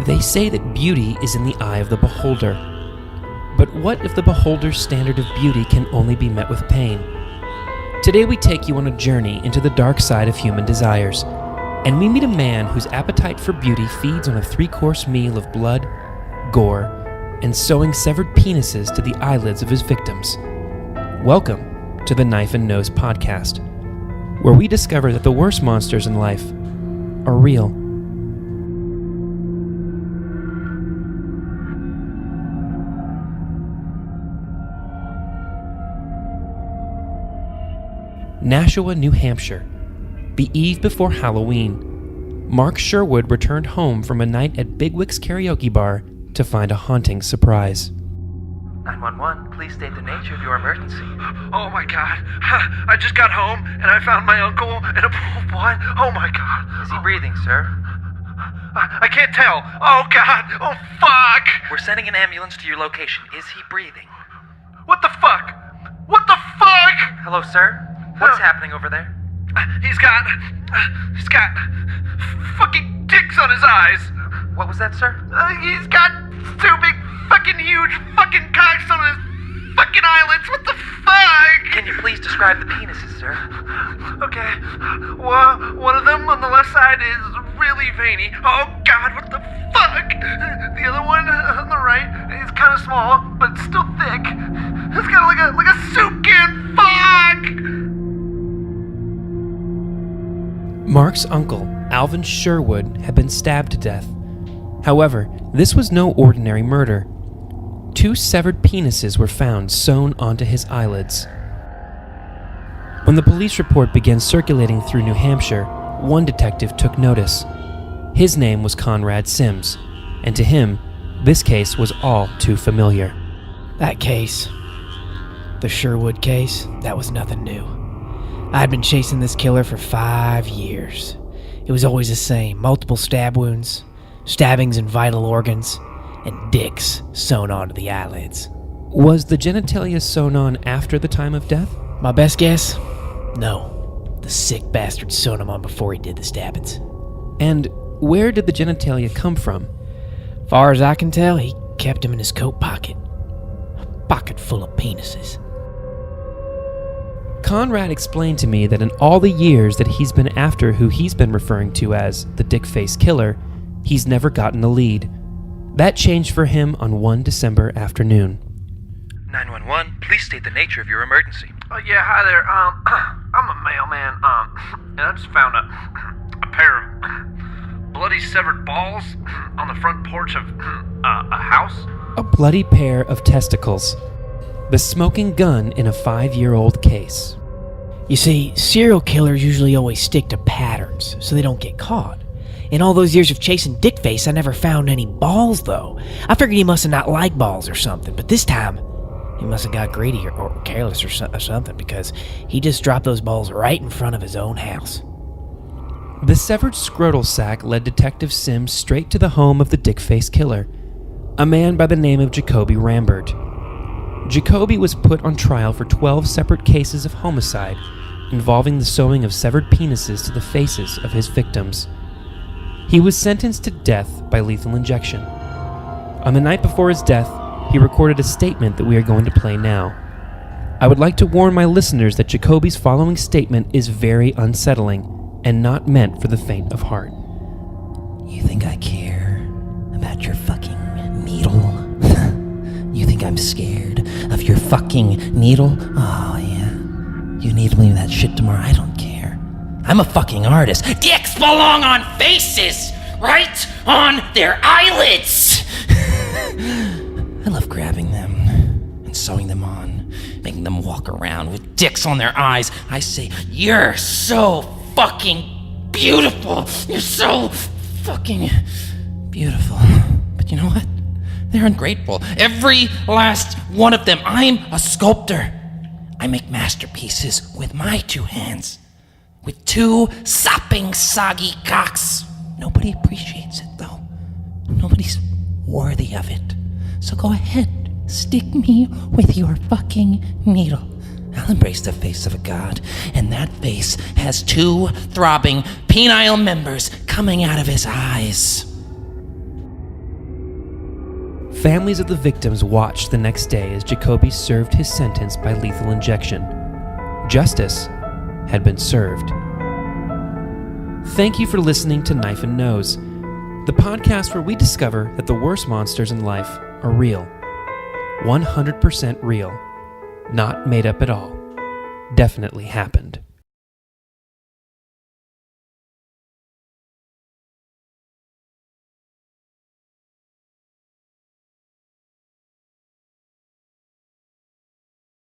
They say that beauty is in the eye of the beholder. But what if the beholder's standard of beauty can only be met with pain? Today we take you on a journey into the dark side of human desires, and we meet a man whose appetite for beauty feeds on a 3-course meal of blood, gore, and sewing severed penises to the eyelids of his victims. Welcome to the Knife and Nose Podcast, where we discover that the worst monsters in life are real. Nashua, New Hampshire. The eve before Halloween, Mark Sherwood returned home from a night at Bigwick's karaoke bar to find a haunting surprise. 911, please state the nature of your emergency. Oh my God. I just got home and I found my uncle in a pool of blood. Oh my God. Is he breathing, sir? I can't tell. Oh God. Oh fuck. We're sending an ambulance to your location. Is he breathing? What the fuck? What the fuck? Hello, sir? What's happening over there? He's got fucking dicks on his eyes. What was that, sir? He's got 2 big fucking huge fucking cocks on his fucking eyelids. What the fuck? Can you please describe the penises, sir? Okay. One of them on the left side is really veiny. Oh God, what the fuck? The other one on the right is kind of small, but still thick. It's got like a soup can. Fuck! Mark's uncle, Alvin Sherwood, had been stabbed to death. However, this was no ordinary murder. 2 severed penises were found sewn onto his eyelids. When the police report began circulating through New Hampshire, one detective took notice. His name was Conrad Sims, and to him, this case was all too familiar. That case, the Sherwood case, that was nothing new. I'd been chasing this killer for 5 years. It was always the same: multiple stab wounds, stabbings in vital organs, and dicks sewn onto the eyelids. Was the genitalia sewn on after the time of death? My best guess? No. The sick bastard sewn them on before he did the stabbings. And where did the genitalia come from? Far as I can tell, he kept him in his coat pocket. A pocket full of penises. Conrad explained to me that in all the years that he's been after who he's been referring to as the Dick-Face Killer, he's never gotten a lead. That changed for him on one December afternoon. 911, please state the nature of your emergency. Yeah, hi there. I'm a mailman. And I just found a pair of bloody severed balls on the front porch of a house. A bloody pair of testicles. The smoking gun in a 5-year-old case. You see, serial killers usually always stick to patterns so they don't get caught. In all those years of chasing Dickface, I never found any balls, though. I figured he must have not liked balls or something, but this time, he must have got greedy or careless or something, because he just dropped those balls right in front of his own house. The severed scrotal sac led Detective Sims straight to the home of the Dick-Face Killer, a man by the name of Jacoby Rambert. Jacoby was put on trial for 12 separate cases of homicide involving the sewing of severed penises to the faces of his victims. He was sentenced to death by lethal injection. On the night before his death, he recorded a statement that we are going to play now. I would like to warn my listeners that Jacoby's following statement is very unsettling and not meant for the faint of heart. You think I care about your fucking needle? You think I'm scared of your fucking needle? Oh, yeah. You needle me that shit tomorrow, I don't care. I'm a fucking artist. Dicks belong on faces, right on their eyelids. I love grabbing them and sewing them on, making them walk around with dicks on their eyes. I say, you're so fucking beautiful. You're so fucking beautiful. But you know what? They're ungrateful. Every last one of them. I'm a sculptor. I make masterpieces with my 2 hands. With 2 sopping, soggy cocks. Nobody appreciates it, though. Nobody's worthy of it. So go ahead. Stick me with your fucking needle. I'll embrace the face of a god, and that face has 2 throbbing penile members coming out of his eyes. Families of the victims watched the next day as Jacoby served his sentence by lethal injection. Justice had been served. Thank you for listening to Knife and Nose, the podcast where we discover that the worst monsters in life are real. 100% real. Not made up at all. Definitely happened.